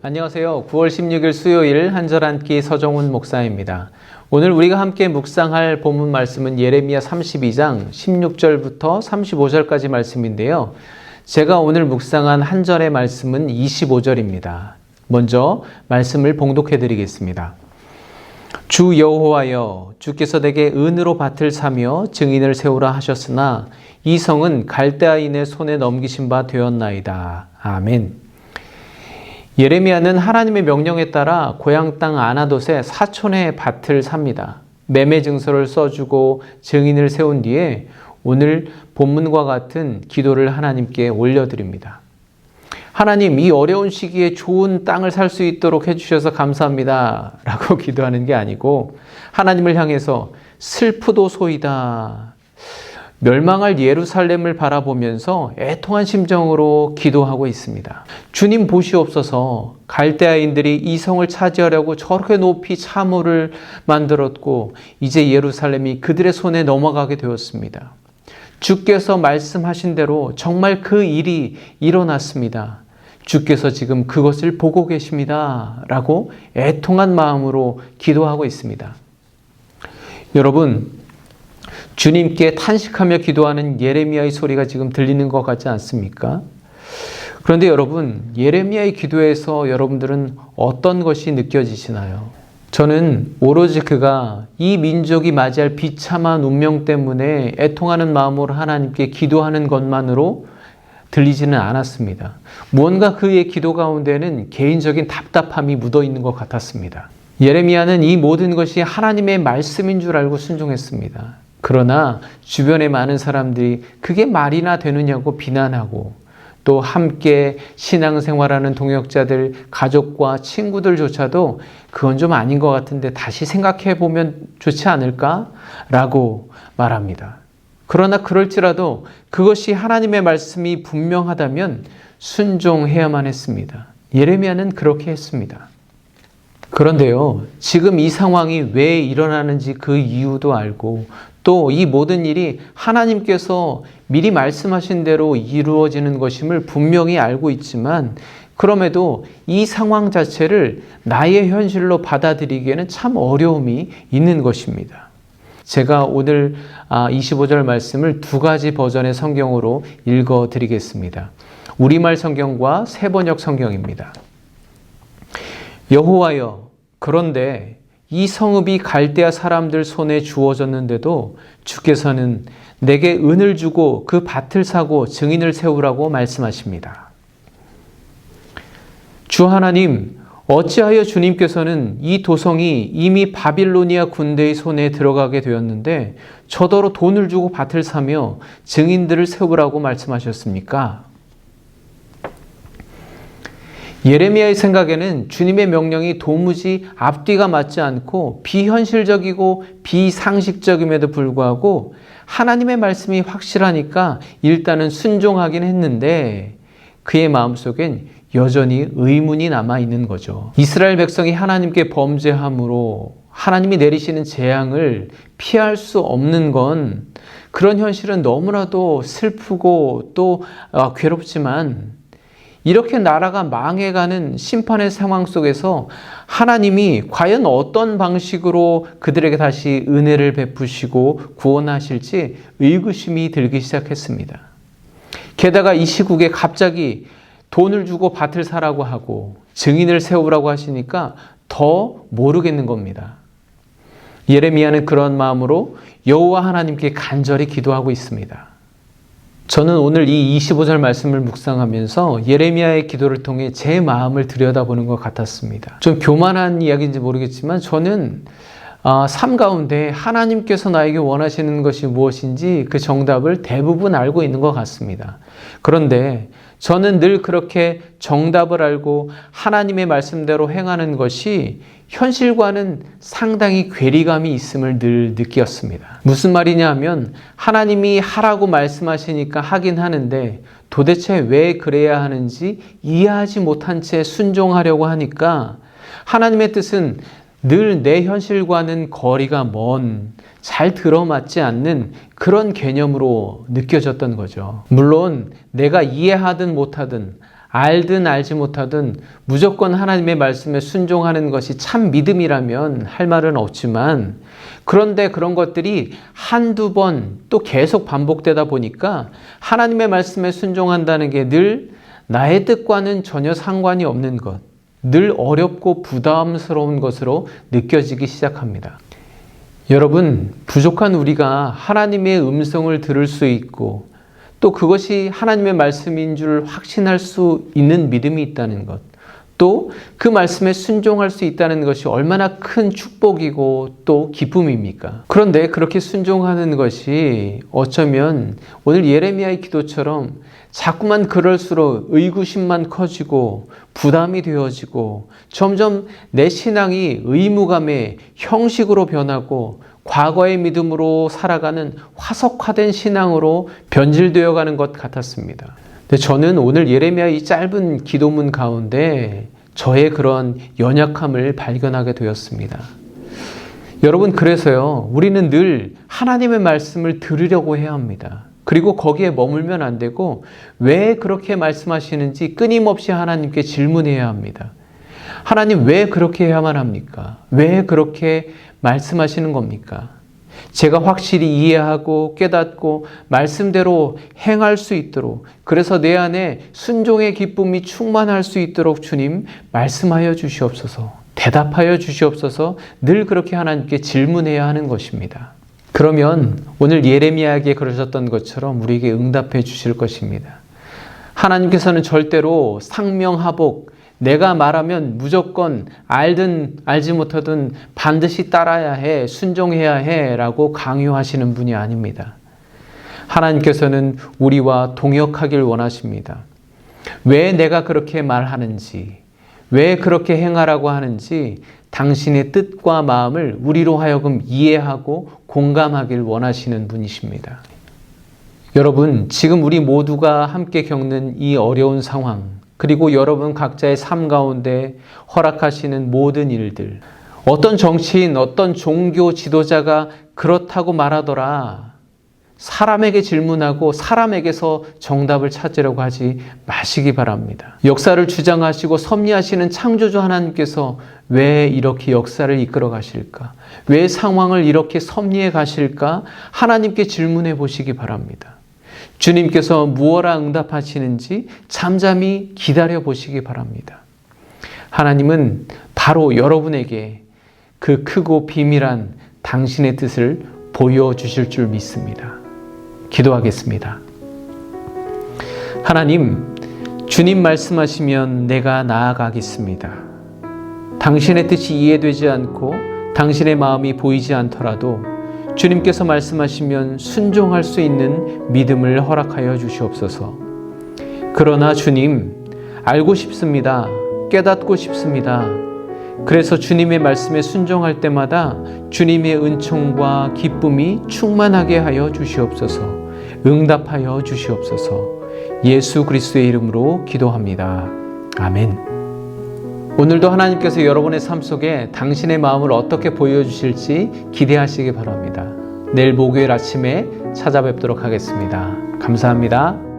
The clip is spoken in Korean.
안녕하세요. 9월 16일 수요일 한절 한 끼 서정훈 목사입니다. 오늘 우리가 함께 묵상할 본문 말씀은 예레미야 32장 16절부터 35절까지 말씀인데요. 제가 오늘 묵상한 한 절의 말씀은 25절입니다. 먼저 말씀을 봉독해 드리겠습니다. 주 여호와여, 주께서 내게 은으로 밭을 사며 증인을 세우라 하셨으나 이 성은 갈대아인의 손에 넘기신 바 되었나이다. 아멘. 예레미야는 하나님의 명령에 따라 고향 땅 아나돗의 사촌의 밭을 삽니다. 매매 증서를 써주고 증인을 세운 뒤에 오늘 본문과 같은 기도를 하나님께 올려드립니다. 하나님, 이 어려운 시기에 좋은 땅을 살 수 있도록 해주셔서 감사합니다 라고 기도하는 게 아니고 하나님을 향해서 슬프도소이다, 멸망할 예루살렘을 바라보면서 애통한 심정으로 기도하고 있습니다. 주님 보시옵소서, 갈대아인들이 이 성을 차지하려고 저렇게 높이 차물을 만들었고 이제 예루살렘이 그들의 손에 넘어가게 되었습니다. 주께서 말씀하신 대로 정말 그 일이 일어났습니다. 주께서 지금 그것을 보고 계십니다 라고 애통한 마음으로 기도하고 있습니다. 여러분, 주님께 탄식하며 기도하는 예레미야의 소리가 지금 들리는 것 같지 않습니까? 그런데 여러분, 예레미야의 기도에서 여러분들은 어떤 것이 느껴지시나요? 저는 오로지 그가 이 민족이 맞이할 비참한 운명 때문에 애통하는 마음으로 하나님께 기도하는 것만으로 들리지는 않았습니다. 무언가 그의 기도 가운데는 개인적인 답답함이 묻어 있는 것 같았습니다. 예레미야는 이 모든 것이 하나님의 말씀인 줄 알고 순종했습니다. 그러나 주변의 많은 사람들이 그게 말이나 되느냐고 비난하고 또 함께 신앙생활하는 동역자들, 가족과 친구들조차도 그건 좀 아닌 것 같은데 다시 생각해 보면 좋지 않을까라고 말합니다. 그러나 그럴지라도 그것이 하나님의 말씀이 분명하다면 순종해야만 했습니다. 예레미야는 그렇게 했습니다. 그런데요, 지금 이 상황이 왜 일어나는지 그 이유도 알고 또 이 모든 일이 하나님께서 미리 말씀하신 대로 이루어지는 것임을 분명히 알고 있지만 그럼에도 이 상황 자체를 나의 현실로 받아들이기에는 참 어려움이 있는 것입니다. 제가 오늘 25절 말씀을 두 가지 버전의 성경으로 읽어드리겠습니다. 우리말 성경과 세번역 성경입니다. 여호와여, 그런데 이 성읍이 갈대아 사람들 손에 주어졌는데도 주께서는 내게 은을 주고 그 밭을 사고 증인을 세우라고 말씀하십니다. 주 하나님, 어찌하여 주님께서는 이 도성이 이미 바빌로니아 군대의 손에 들어가게 되었는데 저더러 돈을 주고 밭을 사며 증인들을 세우라고 말씀하셨습니까? 예레미야의 생각에는 주님의 명령이 도무지 앞뒤가 맞지 않고 비현실적이고 비상식적임에도 불구하고 하나님의 말씀이 확실하니까 일단은 순종하긴 했는데 그의 마음속엔 여전히 의문이 남아있는 거죠. 이스라엘 백성이 하나님께 범죄함으로 하나님이 내리시는 재앙을 피할 수 없는 건 그런 현실은 너무나도 슬프고 또 괴롭지만 이렇게 나라가 망해가는 심판의 상황 속에서 하나님이 과연 어떤 방식으로 그들에게 다시 은혜를 베푸시고 구원하실지 의구심이 들기 시작했습니다. 게다가 이 시국에 갑자기 돈을 주고 밭을 사라고 하고 증인을 세우라고 하시니까 더 모르겠는 겁니다. 예레미야는 그런 마음으로 여호와 하나님께 간절히 기도하고 있습니다. 저는 오늘 이 25절 말씀을 묵상하면서 예레미야의 기도를 통해 제 마음을 들여다보는 것 같았습니다. 좀 교만한 이야기인지 모르겠지만 저는 삶 가운데 하나님께서 나에게 원하시는 것이 무엇인지 그 정답을 대부분 알고 있는 것 같습니다. 그런데 저는 늘 그렇게 정답을 알고 하나님의 말씀대로 행하는 것이 현실과는 상당히 괴리감이 있음을 늘 느꼈습니다. 무슨 말이냐 하면 하나님이 하라고 말씀하시니까 하긴 하는데 도대체 왜 그래야 하는지 이해하지 못한 채 순종하려고 하니까 하나님의 뜻은 늘 내 현실과는 거리가 먼, 잘 들어맞지 않는 그런 개념으로 느껴졌던 거죠. 물론 내가 이해하든 못하든 알든 알지 못하든 무조건 하나님의 말씀에 순종하는 것이 참 믿음이라면 할 말은 없지만, 그런데 그런 것들이 한두 번 또 계속 반복되다 보니까 하나님의 말씀에 순종한다는 게 늘 나의 뜻과는 전혀 상관이 없는 것, 늘 어렵고 부담스러운 것으로 느껴지기 시작합니다. 여러분, 부족한 우리가 하나님의 음성을 들을 수 있고 또 그것이 하나님의 말씀인 줄 확신할 수 있는 믿음이 있다는 것, 또 그 말씀에 순종할 수 있다는 것이 얼마나 큰 축복이고 또 기쁨입니까? 그런데 그렇게 순종하는 것이 어쩌면 오늘 예레미야의 기도처럼 자꾸만 그럴수록 의구심만 커지고 부담이 되어지고 점점 내 신앙이 의무감의 형식으로 변하고 과거의 믿음으로 살아가는 화석화된 신앙으로 변질되어 가는 것 같았습니다. 근데 저는 오늘 예레미야 이 짧은 기도문 가운데 저의 그런 연약함을 발견하게 되었습니다. 여러분, 그래서요, 우리는 늘 하나님의 말씀을 들으려고 해야 합니다. 그리고 거기에 머물면 안 되고 왜 그렇게 말씀하시는지 끊임없이 하나님께 질문해야 합니다. 하나님, 왜 그렇게 해야만 합니까? 왜 그렇게 말씀하시는 겁니까? 제가 확실히 이해하고 깨닫고 말씀대로 행할 수 있도록, 그래서 내 안에 순종의 기쁨이 충만할 수 있도록 주님 말씀하여 주시옵소서, 대답하여 주시옵소서, 늘 그렇게 하나님께 질문해야 하는 것입니다. 그러면 오늘 예레미야에게 그러셨던 것처럼 우리에게 응답해 주실 것입니다. 하나님께서는 절대로 상명하복, 내가 말하면 무조건 알든 알지 못하든 반드시 따라야 해, 순종해야 해 라고 강요하시는 분이 아닙니다. 하나님께서는 우리와 동역하길 원하십니다. 왜 내가 그렇게 말하는지, 왜 그렇게 행하라고 하는지 당신의 뜻과 마음을 우리로 하여금 이해하고 공감하길 원하시는 분이십니다. 여러분, 지금 우리 모두가 함께 겪는 이 어려운 상황, 그리고 여러분 각자의 삶 가운데 허락하시는 모든 일들, 어떤 정치인, 어떤 종교 지도자가 그렇다고 말하더라, 사람에게 질문하고 사람에게서 정답을 찾으려고 하지 마시기 바랍니다. 역사를 주장하시고 섭리하시는 창조주 하나님께서 왜 이렇게 역사를 이끌어 가실까? 왜 상황을 이렇게 섭리해 가실까? 하나님께 질문해 보시기 바랍니다. 주님께서 무엇라 응답하시는지 잠잠히 기다려 보시기 바랍니다. 하나님은 바로 여러분에게 그 크고 비밀한 당신의 뜻을 보여주실 줄 믿습니다. 기도하겠습니다. 하나님, 주님 말씀하시면 내가 나아가겠습니다. 당신의 뜻이 이해되지 않고 당신의 마음이 보이지 않더라도 주님께서 말씀하시면 순종할 수 있는 믿음을 허락하여 주시옵소서. 그러나 주님, 알고 싶습니다. 깨닫고 싶습니다. 그래서 주님의 말씀에 순종할 때마다 주님의 은총과 기쁨이 충만하게 하여 주시옵소서. 응답하여 주시옵소서. 예수 그리스도의 이름으로 기도합니다. 아멘. 오늘도 하나님께서 여러분의 삶 속에 당신의 마음을 어떻게 보여주실지 기대하시기 바랍니다. 내일 목요일 아침에 찾아뵙도록 하겠습니다. 감사합니다.